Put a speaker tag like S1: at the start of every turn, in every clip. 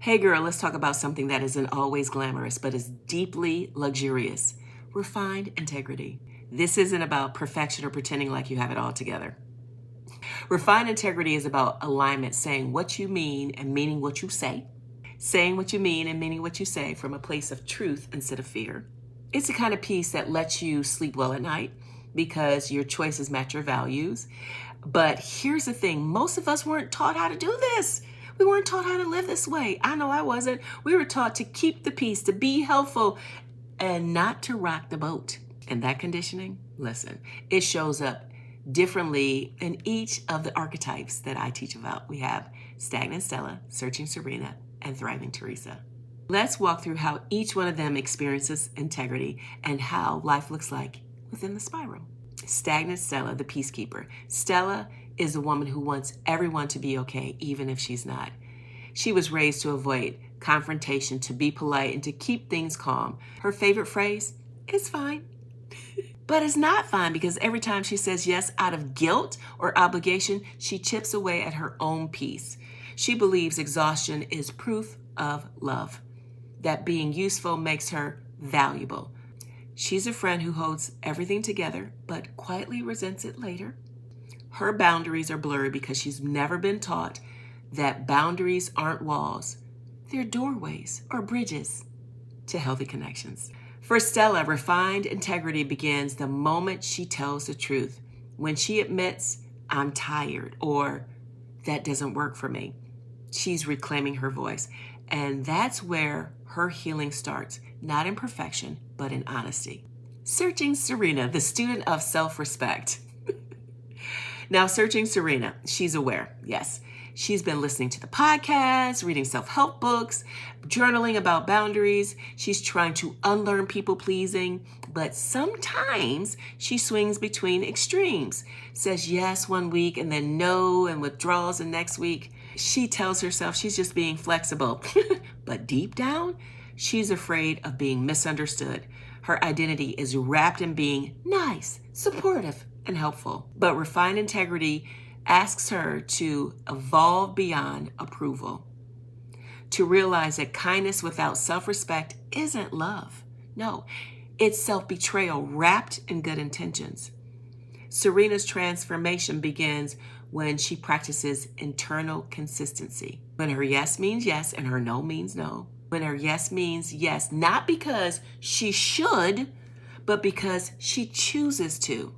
S1: Hey girl, let's talk about something that isn't always glamorous, but is deeply luxurious. Refined integrity. This isn't about perfection or pretending like you have it all together. Refined integrity is about alignment, saying what you mean and meaning what you say. Saying what you mean and meaning what you say from a place of truth instead of fear. It's the kind of peace that lets you sleep well at night because your choices match your values. But here's the thing, most of us weren't taught how to do this. We weren't taught how to live this way. I know I wasn't. We were taught to keep the peace, to be helpful, and not to rock the boat. And that conditioning, listen, it shows up differently in each of the archetypes that I teach about. We have Stagnant Stella, Searching Serena, and Thriving Teresa. Let's walk through how each one of them experiences integrity and how life looks like within the spiral. Stagnant Stella, the peacekeeper. Stella is a woman who wants everyone to be okay, even if she's not. She was raised to avoid confrontation, to be polite, and to keep things calm. Her favorite phrase, "It's fine." But it's not fine because every time she says yes out of guilt or obligation, she chips away at her own peace. She believes exhaustion is proof of love, that being useful makes her valuable. She's a friend who holds everything together, but quietly resents it later. Her boundaries are blurry because she's never been taught that boundaries aren't walls. They're doorways or bridges to healthy connections. For Stella, refined integrity begins the moment she tells the truth. When she admits, "I'm tired," or "that doesn't work for me," she's reclaiming her voice. And that's where her healing starts, not in perfection, but in honesty. Searching Serena, the student of self-respect. Now, Searching Serena, she's aware, yes. She's been listening to the podcast, reading self-help books, journaling about boundaries. She's trying to unlearn people-pleasing, but sometimes she swings between extremes. Says yes one week and then no and withdraws the next week. She tells herself she's just being flexible, but deep down, she's afraid of being misunderstood. Her identity is wrapped in being nice, supportive, and helpful. But refined integrity asks her to evolve beyond approval, to realize that kindness without self-respect isn't love. No, it's self-betrayal wrapped in good intentions. Serena's transformation begins when she practices internal consistency. When her yes means yes and her no means no. When her yes means yes, not because she should, but because she chooses to.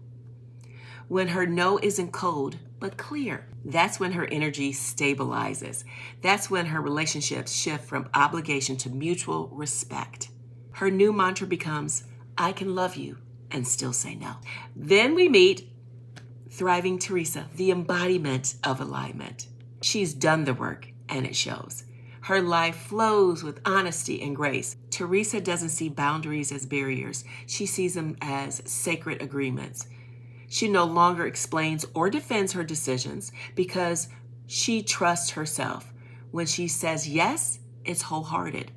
S1: When her no isn't cold, but clear. That's when her energy stabilizes. That's when her relationships shift from obligation to mutual respect. Her new mantra becomes, "I can love you and still say no." Then we meet Thriving Teresa, the embodiment of alignment. She's done the work and it shows. Her life flows with honesty and grace. Teresa doesn't see boundaries as barriers. She sees them as sacred agreements. She no longer explains or defends her decisions because she trusts herself. When she says yes, it's wholehearted.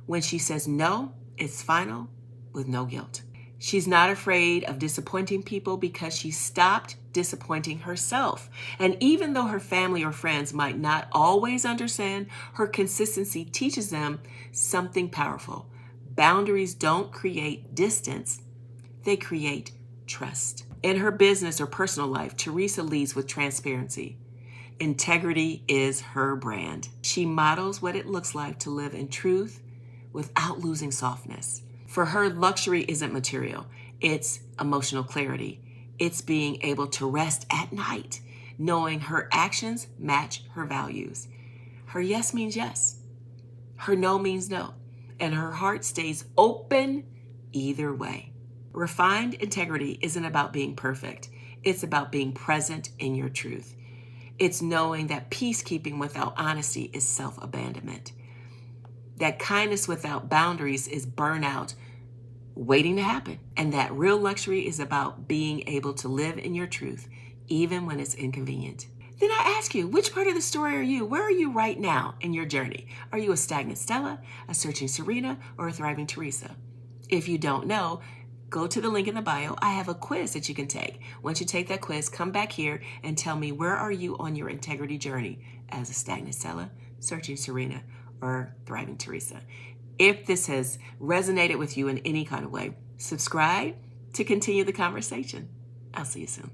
S1: When she says no, it's final with no guilt. She's not afraid of disappointing people because she stopped disappointing herself. And even though her family or friends might not always understand, her consistency teaches them something powerful. Boundaries don't create distance, they create trust. In her business or personal life, Teresa leads with transparency. Integrity is her brand. She models what it looks like to live in truth without losing softness. For her, luxury isn't material. It's emotional clarity. It's being able to rest at night, knowing her actions match her values. Her yes means yes. Her no means no. And her heart stays open either way. Refined integrity isn't about being perfect. It's about being present in your truth. It's knowing that peacekeeping without honesty is self-abandonment. That kindness without boundaries is burnout waiting to happen. And that real luxury is about being able to live in your truth, even when it's inconvenient. Then I ask you, which part of the story are you? Where are you right now in your journey? Are you a stagnant Stella, a searching Serena, or a thriving Teresa? If you don't know, go to the link in the bio. I have a quiz that you can take. Once you take that quiz, come back here and tell me, where are you on your integrity journey as a stagnant Stella, searching Serena, or Thriving Teresa. If this has resonated with you in any kind of way, subscribe to continue the conversation. I'll see you soon.